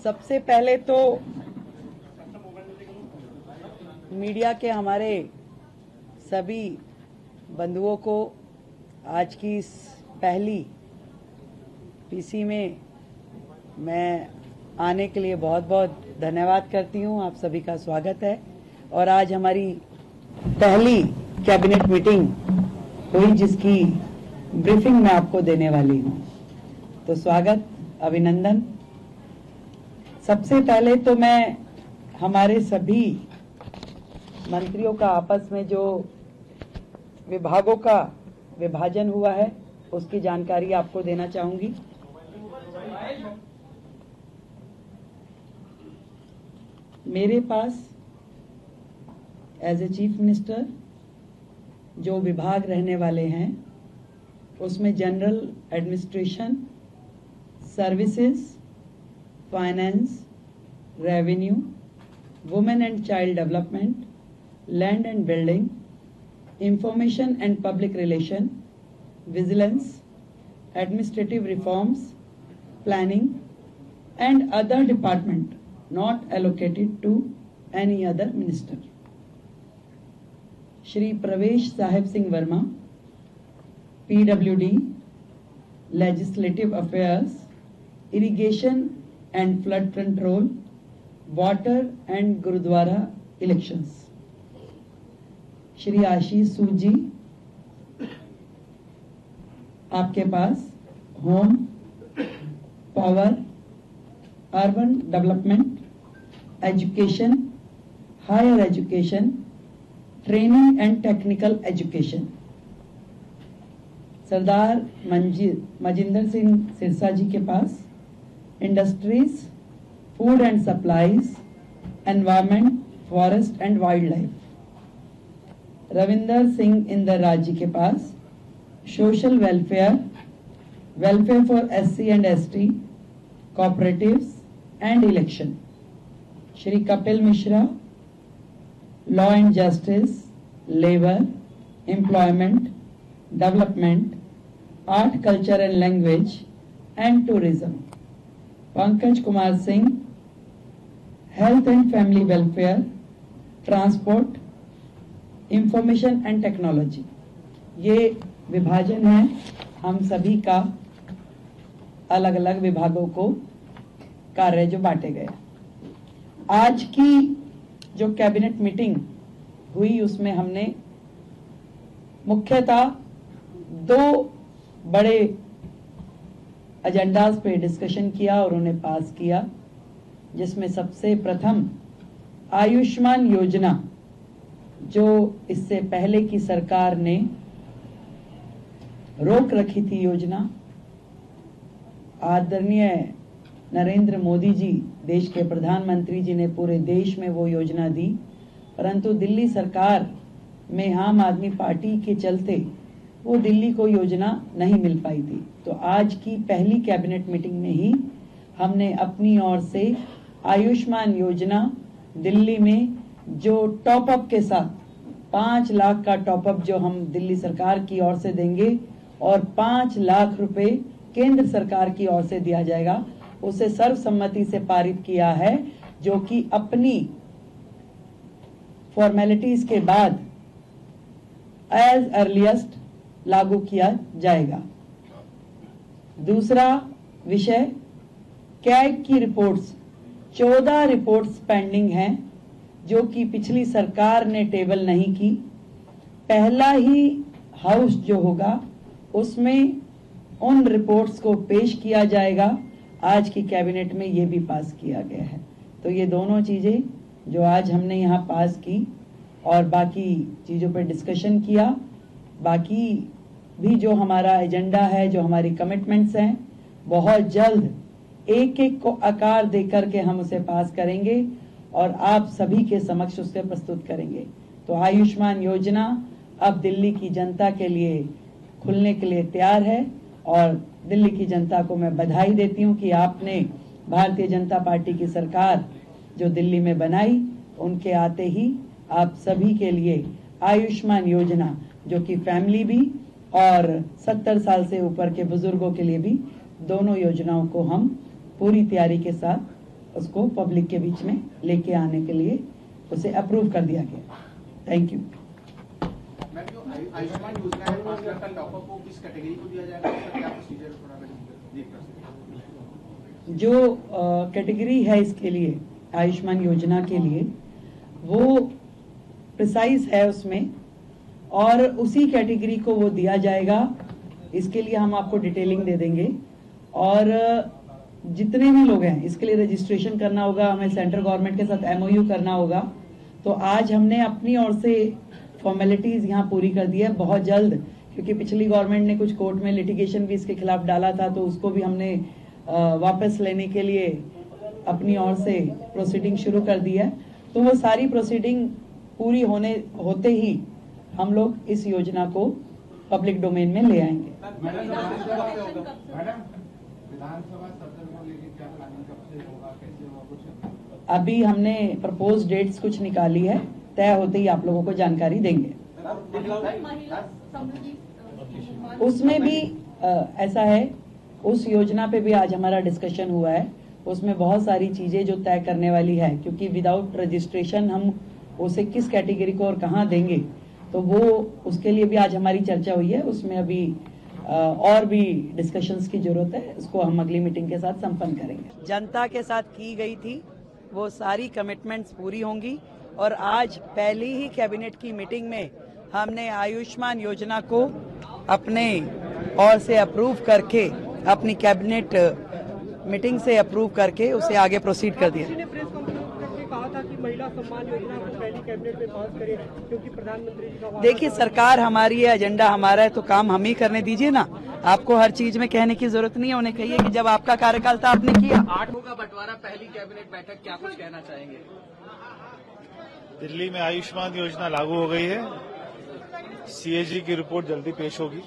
सबसे पहले तो मीडिया के हमारे सभी बंधुओं को आज की इस पहली पीसी में मैं आने के लिए बहुत बहुत धन्यवाद करती हूं। आप सभी का स्वागत है और आज हमारी पहली कैबिनेट मीटिंग हुई जिसकी ब्रीफिंग मैं आपको देने वाली हूं। तो स्वागत, अभिनंदन। सबसे पहले तो मैं हमारे सभी मंत्रियों का आपस में जो विभागों का विभाजन हुआ है उसकी जानकारी आपको देना चाहूंगी। मेरे पास एज ए चीफ मिनिस्टर जो विभाग रहने वाले हैं उसमें general administration, services, finance, revenue, women and child development, land and building, information and public relation, vigilance, administrative reforms, planning and other department not allocated to any other minister. Shri प्रवेश साहेब Singh Verma, PWD, Legislative Affairs, Irrigation and Flood Control, Water and Gurudwara Elections. Shri Ashish Sood ji, आपके पास home, power, urban development, education, higher education, training and technical education. Sardar Manjinder Singh Sirsa ji के पास industries, food and supplies, environment, forest and wildlife. Ravinder Singh Inder ji के पास social welfare, welfare for SC and ST, cooperatives and election. Shri Kapil Mishra, law and justice, labour, employment, development, art, culture and language and tourism. Pankaj Kumar Singh, health and family welfare, transport, information and technology. ये विभाजन है हम सभी का, अलग अलग विभागों को कार्य जो बांटे गए। आज की जो कैबिनेट मीटिंग हुई उसमें हमने मुख्यतः दो बड़े एजेंडाज पे डिस्कशन किया और उन्हें पास किया, जिसमें सबसे प्रथम आयुष्मान योजना, जो इससे पहले की सरकार ने रोक रखी थी योजना। आदरणीय नरेंद्र मोदी जी, देश के प्रधानमंत्री जी ने पूरे देश में वो योजना दी, परंतु दिल्ली सरकार में आम आदमी पार्टी के चलते वो दिल्ली को योजना नहीं मिल पाई थी। तो आज की पहली कैबिनेट मीटिंग में ही हमने अपनी ओर से आयुष्मान योजना दिल्ली में जो टॉपअप के साथ 5 लाख का टॉपअप जो हम दिल्ली सरकार की ओर से देंगे और 5 लाख रुपए केंद्र सरकार की ओर से दिया जाएगा, उसे सर्वसम्मति से पारित किया है, जो कि अपनी फॉर्मेलिटीज के बाद एज अर्लीस्ट लागू किया जाएगा। दूसरा विषय, कैग की रिपोर्ट्स, 14 रिपोर्ट्स पेंडिंग हैं जो कि पिछली सरकार ने टेबल नहीं की। पहला ही हाउस जो होगा उसमें उन रिपोर्ट्स को पेश किया जाएगा। आज की कैबिनेट में ये भी पास किया गया है। तो ये दोनों चीजें जो आज हमने यहाँ पास की और बाकी चीजों पर डिस्कशन किया, बाकी भी जो हमारा एजेंडा है, जो हमारी कमिटमेंट्स हैं, बहुत जल्द एक एक को आकार देकर के हम उसे पास करेंगे और आप सभी के समक्ष उसे प्रस्तुत करेंगे। तो आयुष्मान योजना अब दिल्ली की जनता के लिए खुलने के लिए तैयार है और दिल्ली की जनता को मैं बधाई देती हूं कि आपने भारतीय जनता पार्टी की सरकार जो दिल्ली में बनाई, उनके आते ही आप सभी के लिए आयुष्मान योजना, जो कि फैमिली भी और 70 साल से ऊपर के बुजुर्गों के लिए भी, दोनों योजनाओं को हम पूरी तैयारी के साथ उसको पब्लिक के बीच में लेके आने के लिए उसे अप्रूव कर दिया गया। Thank you. मैम, जो आयुष्मान योजना है 5 लाख का टॉपअप को किस कैटेगरी को दिया जाएगा, उसका क्या प्रोसीजर थोड़ा देख सकते हैं? जो कैटेगरी है इसके लिए, आयुष्मान योजना के लिए, वो प्रिसाइज है उसमें, और उसी कैटेगरी को वो दिया जाएगा। इसके लिए हम आपको डिटेलिंग दे देंगे, और जितने भी लोग हैं इसके लिए रजिस्ट्रेशन करना होगा, हमें सेंट्रल गवर्नमेंट के साथ MOU करना होगा। तो आज हमने अपनी ओर से फॉर्मेलिटीज यहाँ पूरी कर दी है बहुत जल्द, क्योंकि पिछली गवर्नमेंट ने कुछ कोर्ट में लिटिगेशन भी इसके खिलाफ डाला था, तो उसको भी हमने वापस लेने के लिए अपनी ओर से प्रोसीडिंग शुरू कर दी है। तो वो सारी प्रोसीडिंग पूरी होते ही हम लोग इस योजना को पब्लिक डोमेन में ले आएंगे। विधानसभा सत्र को लेकर क्या प्लानिंग, कब से होगा, कैसे होगा, कुछ अभी हमने प्रपोज डेट्स कुछ निकाली है, तय होते ही आप लोगों को जानकारी देंगे। उसमें भी ऐसा है, उस योजना पे भी आज हमारा डिस्कशन हुआ है। उसमें बहुत सारी चीजें जो तय करने वाली है, क्योंकि विदाउट रजिस्ट्रेशन हम उसे किस कैटेगरी को और कहाँ देंगे, तो वो उसके लिए भी आज हमारी चर्चा हुई है। उसमें अभी और भी डिस्कशंस की जरूरत है, उसको हम अगली मीटिंग के साथ संपन्न करेंगे। जनता के साथ की गई थी वो सारी कमिटमेंट्स पूरी होंगी, और आज पहली ही कैबिनेट की मीटिंग में हमने आयुष्मान योजना को अपने ओर से अप्रूव करके, अपनी कैबिनेट मीटिंग से अप्रूव करके उसे आगे प्रोसीड कर दिया। कहा था कि महिला सम्मान योजना को पहली कैबिनेट में पास करें, क्योंकि प्रधानमंत्री जी का देखिए, सरकार हमारी है, एजेंडा हमारा है, तो काम हम ही करने दीजिए ना। आपको हर चीज में कहने की जरूरत नहीं है। उन्हें कहिए कि जब आपका कार्यकाल था आपने किया। 8 का बंटवारा, पहली कैबिनेट बैठक, क्या कुछ कहना चाहेंगे? दिल्ली में आयुष्मान योजना लागू हो गई है। CAG की रिपोर्ट जल्दी पेश होगी।